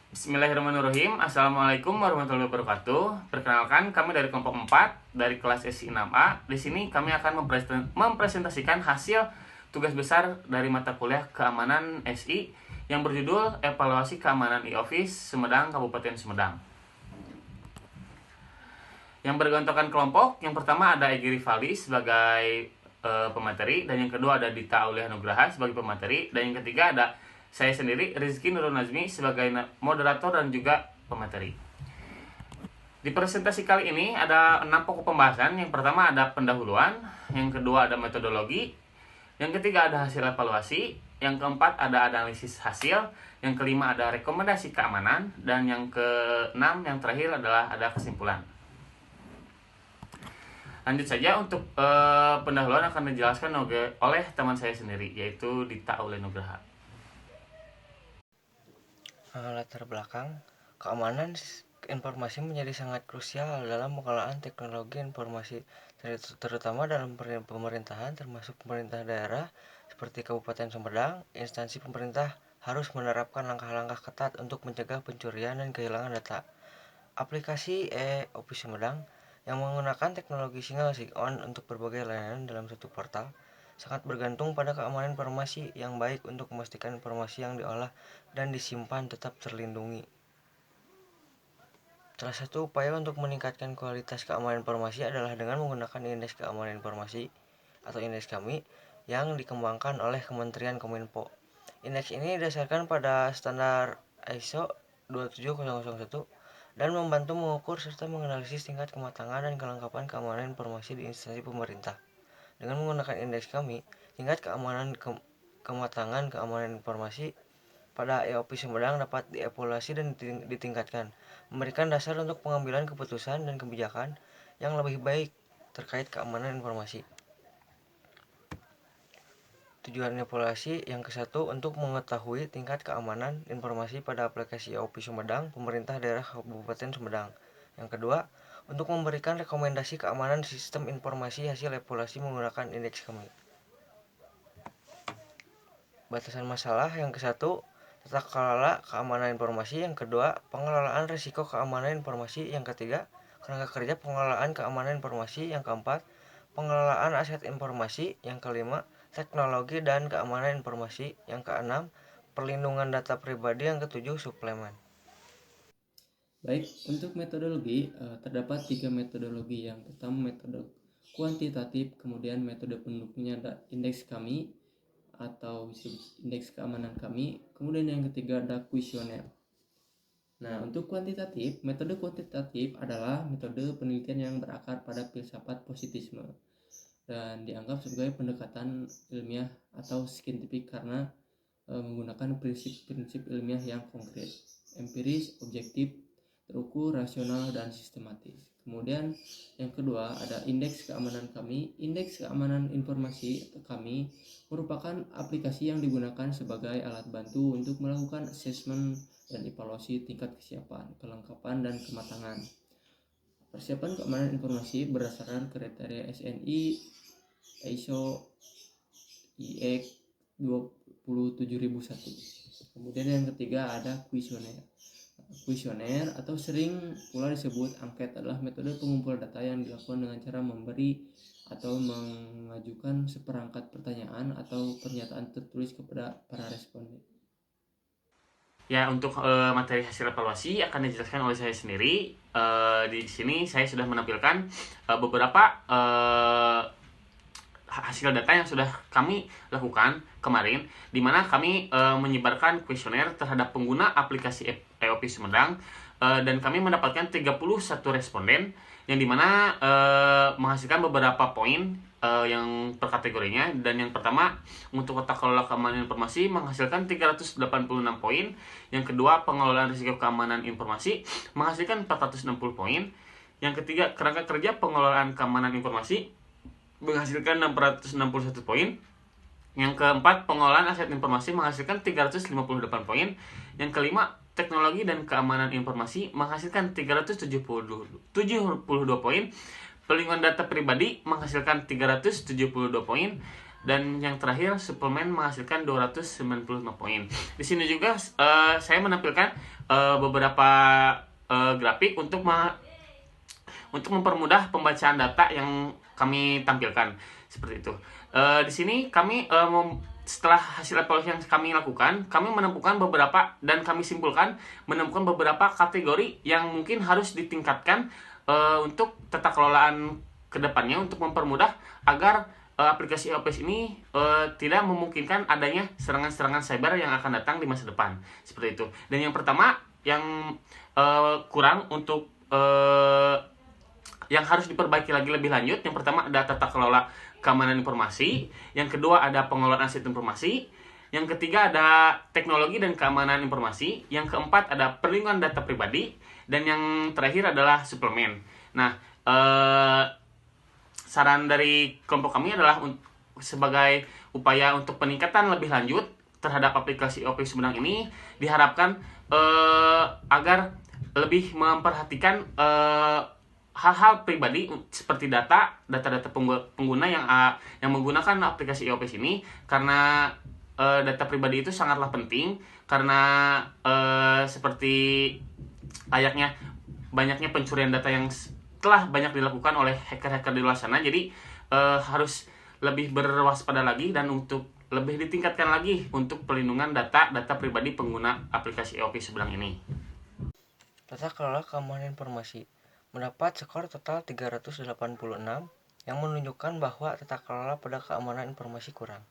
Bismillahirrahmanirrahim. Assalamualaikum warahmatullahi wabarakatuh. Perkenalkan, kami dari kelompok 4 dari kelas SI 6A. Di sini kami akan mempresentasikan hasil tugas besar dari mata kuliah Keamanan SI yang berjudul Evaluasi Keamanan e-Office Sumedang Kabupaten Sumedang. Yang bergontokan kelompok, yang pertama ada Egy Rivaldi sebagai pemateri, dan yang kedua ada Dita Aulia Nugraha sebagai pemateri, dan yang ketiga ada saya sendiri, Rizky Nurul Nazmi, sebagai moderator dan juga pemateri. Di presentasi kali ini ada 6 pokok pembahasan. Yang pertama ada pendahuluan, yang kedua ada metodologi, yang ketiga ada hasil evaluasi, yang keempat ada analisis hasil, yang kelima ada rekomendasi keamanan, dan yang keenam, yang terakhir adalah ada kesimpulan. Lanjut saja, untuk pendahuluan akan dijelaskan oleh teman saya sendiri, yaitu Dita Aulia Nugraha. Latar belakang, keamanan informasi menjadi sangat krusial dalam pengelolaan teknologi informasi, terutama dalam pemerintahan, termasuk pemerintah daerah seperti Kabupaten Sumedang. Instansi pemerintah harus menerapkan langkah-langkah ketat untuk mencegah pencurian dan kehilangan data. Aplikasi e-Office Sumedang yang menggunakan teknologi single sign-on untuk berbagai layanan dalam satu portal sangat bergantung pada keamanan informasi yang baik untuk memastikan informasi yang diolah dan disimpan tetap terlindungi. Salah satu upaya untuk meningkatkan kualitas keamanan informasi adalah dengan menggunakan Indeks Keamanan Informasi atau Indeks KAMI yang dikembangkan oleh Kementerian Kominfo. Indeks ini didasarkan pada standar ISO 27001 dan membantu mengukur serta menganalisis tingkat kematangan dan kelengkapan keamanan informasi di instansi pemerintah. Dengan menggunakan indeks KAMI, tingkat kematangan keamanan informasi pada e-Office Sumedang dapat dievaluasi dan ditingkatkan, memberikan dasar untuk pengambilan keputusan dan kebijakan yang lebih baik terkait keamanan informasi. Tujuan evaluasi yang ke-1 untuk mengetahui tingkat keamanan informasi pada aplikasi e-Office Sumedang pemerintah daerah Kabupaten Sumedang. Yang kedua, untuk memberikan rekomendasi keamanan sistem informasi hasil evaluasi menggunakan indeks KAMI. Batasan masalah yang ke-1, tata kelola keamanan informasi. Yang kedua, pengelolaan risiko keamanan informasi. Yang ketiga, kerangka kerja pengelolaan keamanan informasi. Yang keempat, pengelolaan aset informasi. Yang kelima, teknologi dan keamanan informasi. Yang keenam, perlindungan data pribadi. Yang ketujuh, suplemen. Baik, untuk metodologi terdapat 3 metodologi. Yang pertama metode kuantitatif, kemudian metode pendukungnya ada indeks KAMI atau indeks keamanan KAMI, kemudian yang ketiga ada kuesioner. Nah, untuk kuantitatif, metode kuantitatif adalah metode penelitian yang berakar pada filsafat positisme dan dianggap sebagai pendekatan ilmiah atau saintifik karena menggunakan prinsip-prinsip ilmiah yang konkret, empiris, objektif, terukur, rasional, dan sistematis. Kemudian yang kedua ada indeks keamanan KAMI. Indeks keamanan informasi atau KAMI merupakan aplikasi yang digunakan sebagai alat bantu untuk melakukan asesmen dan evaluasi tingkat kesiapan, kelengkapan, dan kematangan. Persiapan keamanan informasi berdasarkan kriteria SNI, ISO, IEC 27001. Kemudian yang ketiga ada kuesioner. Kuesioner atau sering pula disebut angket adalah metode pengumpulan data yang dilakukan dengan cara memberi atau mengajukan seperangkat pertanyaan atau pernyataan tertulis kepada para responden. Ya, untuk materi hasil evaluasi akan dijelaskan oleh saya sendiri. Di sini saya sudah menampilkan beberapa hasil data yang sudah kami lakukan kemarin, di mana kami menyebarkan kuesioner terhadap pengguna aplikasi e-Office Sumedang, dan kami mendapatkan 31 responden yang dimana menghasilkan beberapa poin yang per kategorinya. Dan yang pertama, untuk tata kelola keamanan informasi menghasilkan 386 poin. Yang kedua, pengelolaan risiko keamanan informasi menghasilkan 460 poin. Yang ketiga, kerangka kerja pengelolaan keamanan informasi menghasilkan 661 poin. Yang keempat, pengelolaan aset informasi menghasilkan 358 poin. Yang kelima, teknologi dan keamanan informasi menghasilkan 372 poin. Perlindungan data pribadi menghasilkan 372 poin. dan yang terakhir suplemen menghasilkan 295 poin. Di sini juga saya menampilkan beberapa grafik untuk mempermudah pembacaan data yang kami tampilkan seperti itu. Di sini kami setelah hasil evaluasi yang kami lakukan, kami menemukan beberapa dan kami simpulkan menemukan beberapa kategori yang mungkin harus ditingkatkan untuk tata kelolaan kedepannya untuk mempermudah agar aplikasi EOPS ini tidak memungkinkan adanya serangan-serangan cyber yang akan datang di masa depan seperti itu. Dan yang pertama yang kurang untuk yang harus diperbaiki lagi lebih lanjut, yang pertama ada tata kelola keamanan informasi, yang kedua ada pengelolaan aset informasi, yang ketiga ada teknologi dan keamanan informasi, yang keempat ada perlindungan data pribadi, dan yang terakhir adalah suplemen. Nah, saran dari kelompok kami adalah sebagai upaya untuk peningkatan lebih lanjut terhadap aplikasi EOP Sumedang ini, diharapkan agar lebih memperhatikan hal-hal pribadi seperti data-data pengguna yang menggunakan aplikasi EOPS ini, karena data pribadi itu sangatlah penting karena seperti layaknya banyaknya pencurian data yang telah banyak dilakukan oleh hacker-hacker di luar sana. Jadi harus lebih berwaspada lagi dan untuk lebih ditingkatkan lagi untuk perlindungan data pribadi pengguna aplikasi EOPS Sumedang ini. Tata kelola keamanan informasi mendapat skor total 386 yang menunjukkan bahwa tata kelola pada keamanan informasi kurang.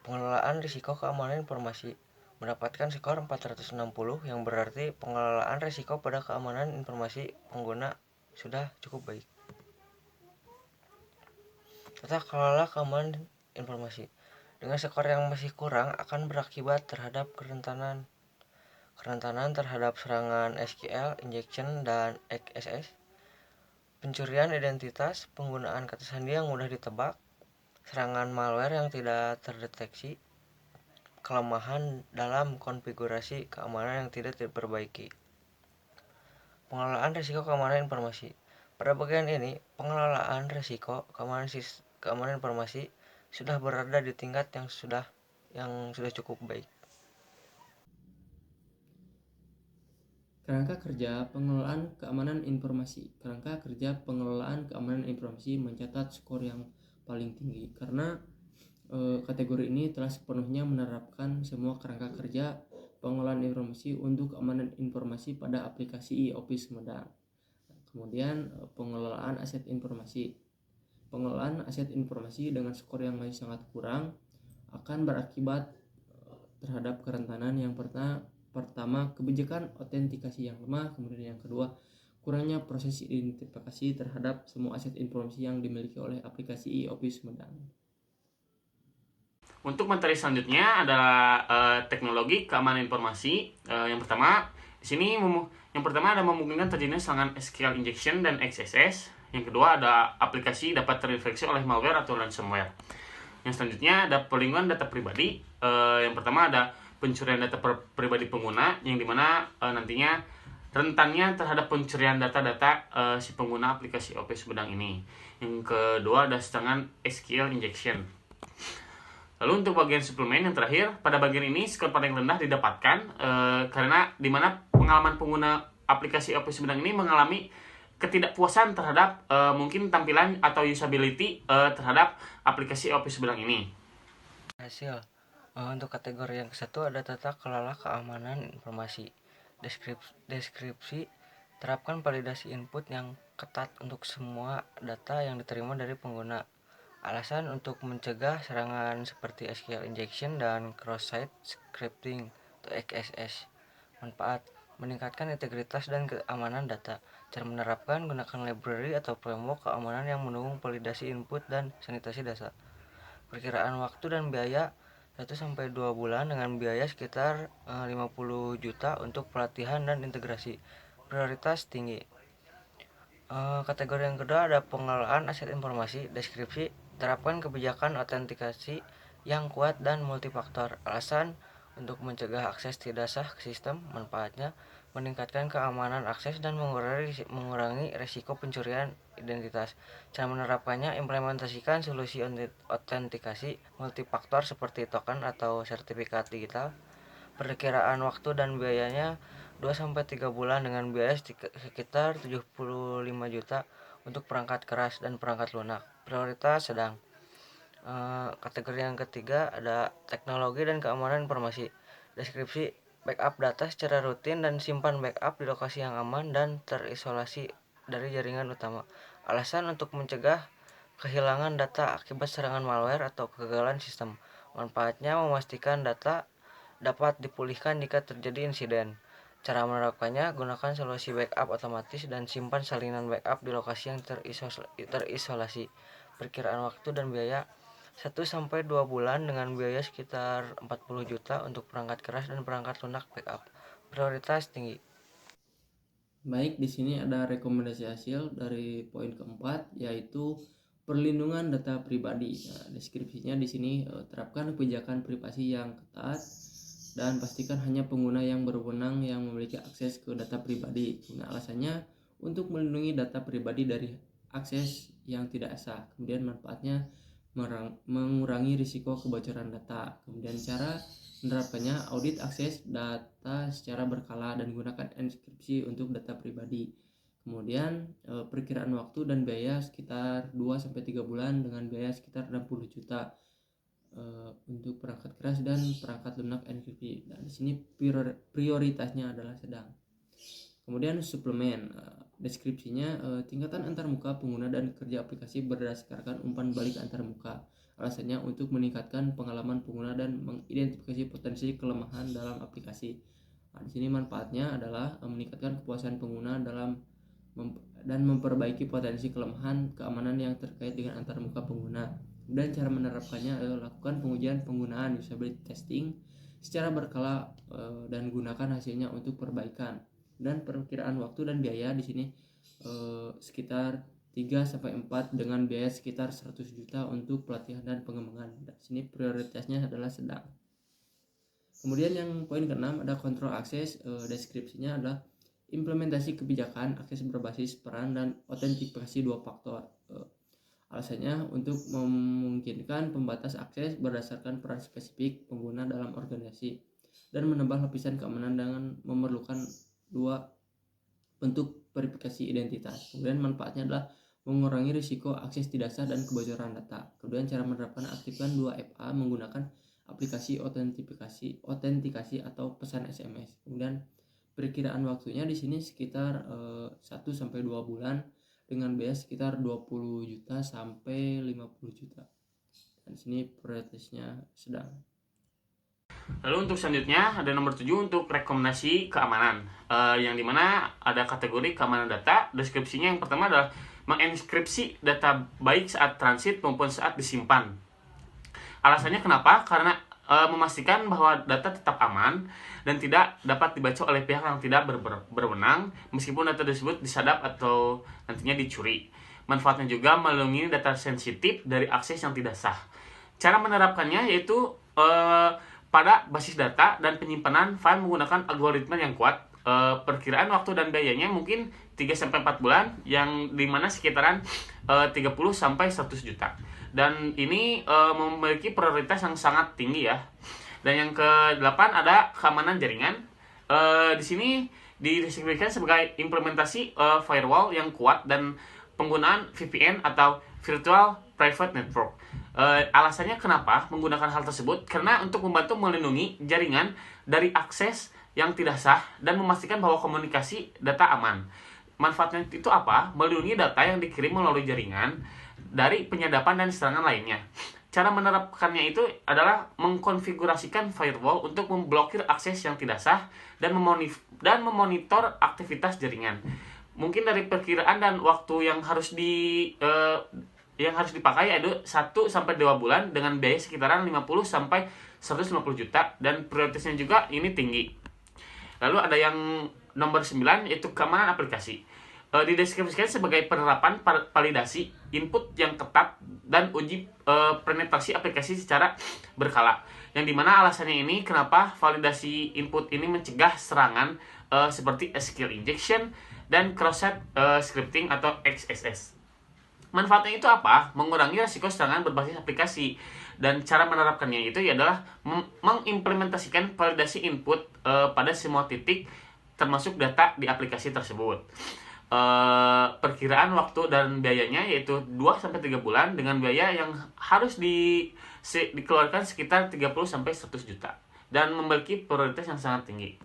Pengelolaan risiko keamanan informasi mendapatkan skor 460 yang berarti pengelolaan risiko pada keamanan informasi pengguna sudah cukup baik. Tata kelola keamanan informasi dengan skor yang masih kurang akan berakibat terhadap kerentanan terhadap serangan SQL, injection, dan XSS, pencurian identitas, penggunaan kata sandi yang mudah ditebak, serangan malware yang tidak terdeteksi, kelemahan dalam konfigurasi keamanan yang tidak diperbaiki. Pengelolaan risiko keamanan informasi. Pada bagian ini, pengelolaan risiko keamanan informasi sudah berada di tingkat yang sudah cukup baik. Kerangka kerja pengelolaan keamanan informasi. Kerangka kerja pengelolaan keamanan informasi mencatat skor yang paling tinggi karena kategori ini telah sepenuhnya menerapkan semua kerangka kerja pengelolaan informasi untuk keamanan informasi pada aplikasi EOPS Sumedang. Kemudian pengelolaan aset informasi. Pengelolaan aset informasi dengan skor yang masih sangat kurang akan berakibat terhadap kerentanan. Yang pertama, kebijakan autentikasi yang lemah. Kemudian yang kedua, kurangnya proses identifikasi terhadap semua aset informasi yang dimiliki oleh aplikasi EOPS Sumedang. Untuk materi selanjutnya adalah teknologi keamanan informasi. Yang pertama di sini yang pertama ada memungkinkan terjadinya serangan SQL injection dan XSS. Yang kedua ada aplikasi dapat terinfeksi oleh malware atau ransomware. Yang selanjutnya ada perlindungan data pribadi. Yang pertama ada pencurian data pribadi pengguna, yang dimana nantinya rentannya terhadap pencurian data-data si pengguna aplikasi EOPS Sumedang ini. Yang kedua ada serangan SQL injection. Lalu untuk bagian suplemen yang terakhir, pada bagian ini skor paling rendah didapatkan karena dimana pengalaman pengguna aplikasi EOPS Sumedang ini mengalami ketidakpuasan terhadap mungkin tampilan atau usability terhadap aplikasi EOPS Sumedang ini. Hasil untuk kategori yang ke-1 ada tata kelola keamanan informasi. Deskripsi terapkan validasi input yang ketat untuk semua data yang diterima dari pengguna. Alasan untuk mencegah serangan seperti SQL injection dan cross-site scripting atau XSS. Manfaat meningkatkan integritas dan keamanan data. Cara menerapkan gunakan library atau framework keamanan yang mendukung validasi input dan sanitasi data. Perkiraan waktu dan biaya 1-2 bulan dengan biaya sekitar 50 juta untuk pelatihan dan integrasi. Prioritas tinggi. Kategori yang kedua ada pengelolaan aset informasi. Deskripsi terapkan kebijakan autentikasi yang kuat dan multifaktor. Alasan Untuk mencegah akses tidak sah ke sistem, manfaatnya meningkatkan keamanan akses dan mengurangi risiko pencurian identitas. Cara menerapkannya, implementasikan solusi autentikasi multifaktor seperti token atau sertifikat digital. Perkiraan waktu dan biayanya 2-3 bulan dengan biaya sekitar 75 juta untuk perangkat keras dan perangkat lunak. Prioritas sedang. Kategori yang ketiga ada teknologi dan keamanan informasi. Deskripsi: backup data secara rutin dan simpan backup di lokasi yang aman dan terisolasi dari jaringan utama. Alasan untuk mencegah kehilangan data akibat serangan malware atau kegagalan sistem. Manfaatnya memastikan data dapat dipulihkan jika terjadi insiden. Cara menerapkannya, gunakan solusi backup otomatis dan simpan salinan backup di lokasi yang terisolasi. Perkiraan waktu dan biaya 1-2 bulan dengan biaya sekitar 40 juta untuk perangkat keras dan perangkat lunak backup. Prioritas tinggi. Baik, di sini ada rekomendasi hasil dari poin keempat, yaitu perlindungan data pribadi. Nah, deskripsinya di sini terapkan kebijakan privasi yang ketat dan pastikan hanya pengguna yang berwenang yang memiliki akses ke data pribadi. Nah, alasannya untuk melindungi data pribadi dari akses yang tidak sah. Kemudian manfaatnya mengurangi risiko kebocoran data. Kemudian cara menerapkannya, audit akses data secara berkala dan gunakan enkripsi untuk data pribadi. Kemudian perkiraan waktu dan biaya sekitar 2-3 bulan dengan biaya sekitar 60 juta untuk perangkat keras dan perangkat lunak enkripsi. Dan di sini prioritasnya adalah sedang. Kemudian suplemen, deskripsinya tingkatan antarmuka pengguna dan kerja aplikasi berdasarkan umpan balik antarmuka. Alasannya untuk meningkatkan pengalaman pengguna dan mengidentifikasi potensi kelemahan dalam aplikasi. Nah, di sini manfaatnya adalah meningkatkan kepuasan pengguna dalam dan memperbaiki potensi kelemahan keamanan yang terkait dengan antarmuka pengguna. Dan cara menerapkannya adalah lakukan pengujian penggunaan usability testing secara berkala dan gunakan hasilnya untuk perbaikan. Dan perkiraan waktu dan biaya di sini sekitar 3-4 dengan biaya sekitar 100 juta untuk pelatihan dan pengembangan. Dan sini prioritasnya adalah sedang. Kemudian yang poin ke-6 ada kontrol akses, deskripsinya adalah implementasi kebijakan akses berbasis peran dan autentikasi 2 faktor. Alasannya untuk memungkinkan pembatas akses berdasarkan peran spesifik pengguna dalam organisasi dan menambah lapisan keamanan dengan memerlukan 2 bentuk verifikasi identitas. Kemudian manfaatnya adalah mengurangi risiko akses tidak sah dan kebocoran data. Kemudian cara menerapkan, aktifkan 2FA menggunakan aplikasi autentikasi atau pesan SMS. Kemudian perkiraan waktunya di sini sekitar 1-2 bulan dengan biaya sekitar 20 juta sampai 50 juta. Dan sini prioritasnya sedang. Lalu untuk selanjutnya ada nomor 7 untuk rekomendasi keamanan, yang dimana ada kategori keamanan data. Deskripsinya yang pertama adalah menginskripsi data baik saat transit maupun saat disimpan. Alasannya kenapa? Karena memastikan bahwa data tetap aman dan tidak dapat dibaca oleh pihak yang tidak berwenang meskipun data tersebut disadap atau nantinya dicuri. Manfaatnya juga melindungi data sensitif dari akses yang tidak sah. Cara menerapkannya yaitu pada basis data dan penyimpanan file menggunakan algoritma yang kuat. Perkiraan waktu dan biayanya mungkin 3-4 bulan, yang dimana sekitaran 30-100 juta. Dan ini memiliki prioritas yang sangat tinggi ya. Dan yang ke-8 ada keamanan jaringan. Di sini dideskripsikan sebagai implementasi firewall yang kuat dan penggunaan VPN atau Virtual Private Network. Alasannya kenapa menggunakan hal tersebut? Karena untuk membantu melindungi jaringan dari akses yang tidak sah dan memastikan bahwa komunikasi data aman. Manfaatnya itu apa? Melindungi data yang dikirim melalui jaringan dari penyadapan dan serangan lainnya. Cara menerapkannya itu adalah mengkonfigurasikan firewall untuk memblokir akses yang tidak sah dan memonitor aktivitas jaringan. Mungkin dari perkiraan dan waktu yang harus dipakai ada 1-2 bulan dengan biaya sekitaran 50-150 juta, dan prioritasnya juga ini tinggi. Lalu ada yang nomor 9 yaitu keamanan aplikasi. Dideskripsikan sebagai penerapan validasi input yang ketat dan uji penetrasi aplikasi secara berkala. yang dimana alasannya ini kenapa validasi input ini mencegah serangan seperti SQL injection dan cross-site scripting atau XSS. Manfaatnya itu apa? Mengurangi risiko serangan berbasis aplikasi. Dan cara menerapkannya itu adalah mengimplementasikan validasi input pada semua titik termasuk data di aplikasi tersebut. Perkiraan waktu dan biayanya yaitu 2-3 bulan dengan biaya yang harus dikeluarkan sekitar 30-100 juta dan memiliki prioritas yang sangat tinggi.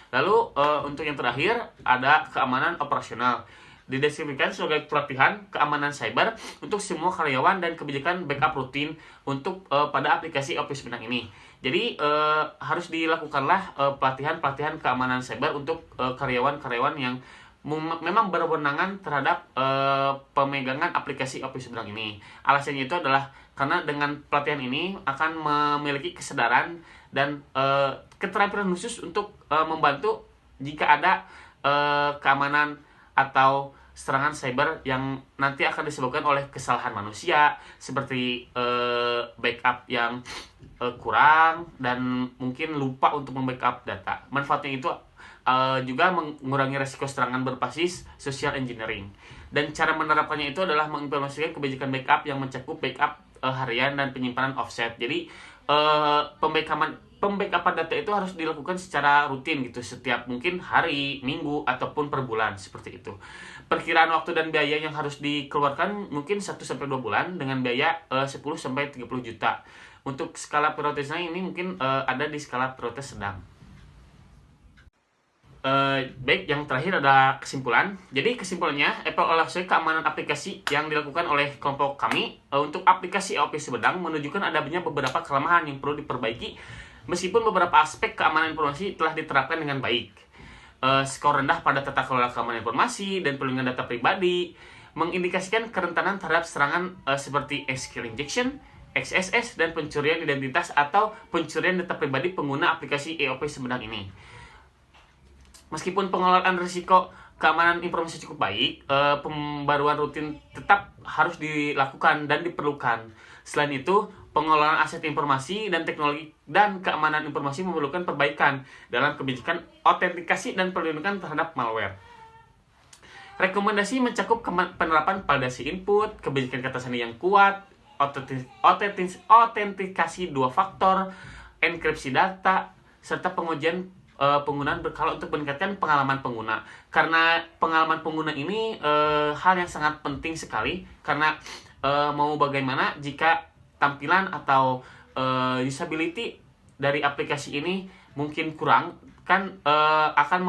Lalu untuk yang terakhir ada keamanan operasional. Dideskripsikan sebagai pelatihan keamanan cyber untuk semua karyawan dan kebijakan backup rutin untuk pada aplikasi Office Benang ini. Jadi harus dilakukanlah pelatihan keamanan cyber untuk karyawan-karyawan yang memang berwenangan terhadap pemegangan aplikasi Office Benang ini. Alasannya itu adalah karena dengan pelatihan ini akan memiliki kesadaran dan keterampilan khusus untuk membantu jika ada keamanan atau serangan cyber yang nanti akan disebabkan oleh kesalahan manusia seperti backup yang kurang dan mungkin lupa untuk membackup data. Manfaatnya itu juga mengurangi resiko serangan berbasis social engineering. Dan cara menerapkannya itu adalah mengimplementasikan kebijakan backup yang mencakup backup harian dan penyimpanan offset. Jadi pembackupan data itu harus dilakukan secara rutin gitu, setiap mungkin hari, minggu, ataupun per bulan seperti itu. Perkiraan waktu dan biaya yang harus dikeluarkan mungkin 1-2 bulan dengan biaya 10-30 juta. Untuk skala prioritasnya ini mungkin ada di skala prioritas sedang. Baik, yang terakhir ada kesimpulan. Jadi kesimpulannya, evaluasi keamanan aplikasi yang dilakukan oleh kelompok kami untuk aplikasi Office Sumedang menunjukkan adanya beberapa kelemahan yang perlu diperbaiki meskipun beberapa aspek keamanan informasi telah diterapkan dengan baik. Skor rendah pada tata kelola keamanan informasi dan perlindungan data pribadi mengindikasikan kerentanan terhadap serangan seperti SQL injection, XSS, dan pencurian identitas atau pencurian data pribadi pengguna aplikasi Office Sumedang ini. Meskipun pengelolaan risiko keamanan informasi cukup baik, pembaruan rutin tetap harus dilakukan dan diperlukan. Selain itu, pengelolaan aset informasi dan teknologi dan keamanan informasi memerlukan perbaikan dalam kebijakan autentikasi dan perlindungan terhadap malware. Rekomendasi mencakup penerapan validasi input, kebijakan kata sandi yang kuat, autentikasi 2 faktor, enkripsi data, serta pengujian penggunaan berkala untuk meningkatkan pengalaman pengguna. Karena pengalaman pengguna ini hal yang sangat penting sekali, karena mau bagaimana jika tampilan atau usability dari aplikasi ini mungkin kurang, kan akan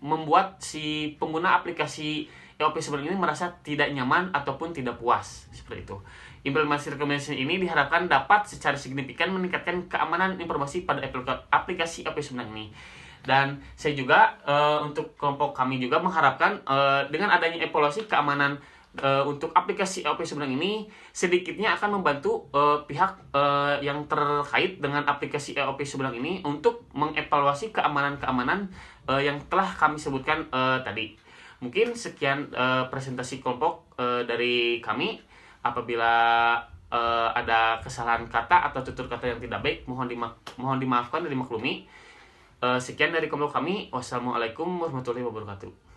membuat si pengguna aplikasi Office Sumedang ini merasa tidak nyaman ataupun tidak puas seperti itu. Implementasi rekomendasi ini diharapkan dapat secara signifikan meningkatkan keamanan informasi pada aplikasi Office Sumedang ini. Dan saya juga untuk kelompok kami juga mengharapkan dengan adanya evaluasi keamanan untuk aplikasi Office Sumedang ini sedikitnya akan membantu pihak yang terkait dengan aplikasi Office Sumedang ini untuk mengevaluasi keamanan-keamanan yang telah kami sebutkan tadi. Mungkin sekian presentasi kelompok dari kami. Apabila ada kesalahan kata atau tutur kata yang tidak baik, mohon dimaafkan dan dimaklumi. Sekian dari kelompok kami. Wassalamualaikum warahmatullahi wabarakatuh.